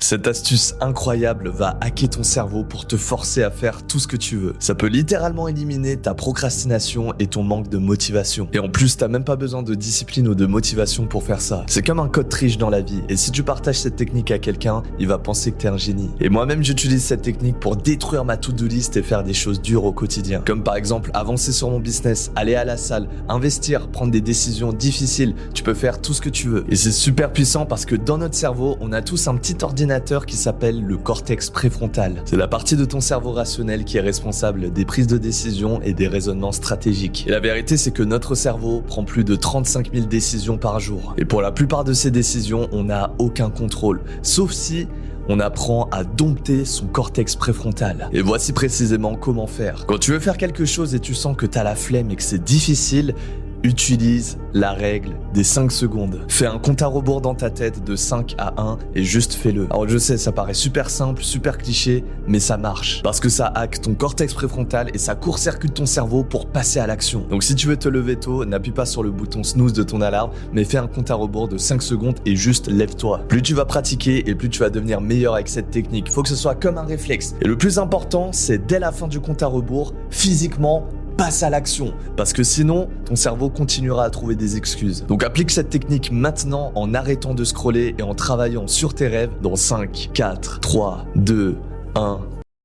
Cette astuce incroyable va hacker ton cerveau pour te forcer à faire tout ce que tu veux. Ça peut littéralement éliminer ta procrastination et ton manque de motivation. Et en plus, t'as même pas besoin de discipline ou de motivation pour faire ça. C'est comme un code triche dans la vie. Et si tu partages cette technique à quelqu'un, il va penser que t'es un génie. Et moi-même, j'utilise cette technique pour détruire ma to-do list et faire des choses dures au quotidien. Comme par exemple, avancer sur mon business, aller à la salle, investir, prendre des décisions difficiles. Tu peux faire tout ce que tu veux. Et c'est super puissant parce que dans notre cerveau, on a tous un petit ordinateur qui s'appelle le cortex préfrontal. C'est la partie de ton cerveau rationnel qui est responsable des prises de décision et des raisonnements stratégiques. Et la vérité, c'est que notre cerveau prend plus de 35 000 décisions par jour. Et pour la plupart de ces décisions, on n'a aucun contrôle. Sauf si on apprend à dompter son cortex préfrontal. Et voici précisément comment faire. Quand tu veux faire quelque chose et tu sens que t'as la flemme et que c'est difficile, utilise la règle des 5 secondes. Fais un compte à rebours dans ta tête de 5 à 1 et juste fais-le. Alors je sais, ça paraît super simple, super cliché, mais ça marche. Parce que ça hack ton cortex préfrontal et ça court-circuite ton cerveau pour passer à l'action. Donc si tu veux te lever tôt, n'appuie pas sur le bouton snooze de ton alarme, mais fais un compte à rebours de 5 secondes et juste lève-toi. Plus tu vas pratiquer et plus tu vas devenir meilleur avec cette technique. Faut que ce soit comme un réflexe. Et le plus important, c'est dès la fin du compte à rebours, physiquement, passe à l'action, parce que sinon, ton cerveau continuera à trouver des excuses. Donc applique cette technique maintenant en arrêtant de scroller et en travaillant sur tes rêves dans 5, 4, 3, 2, 1...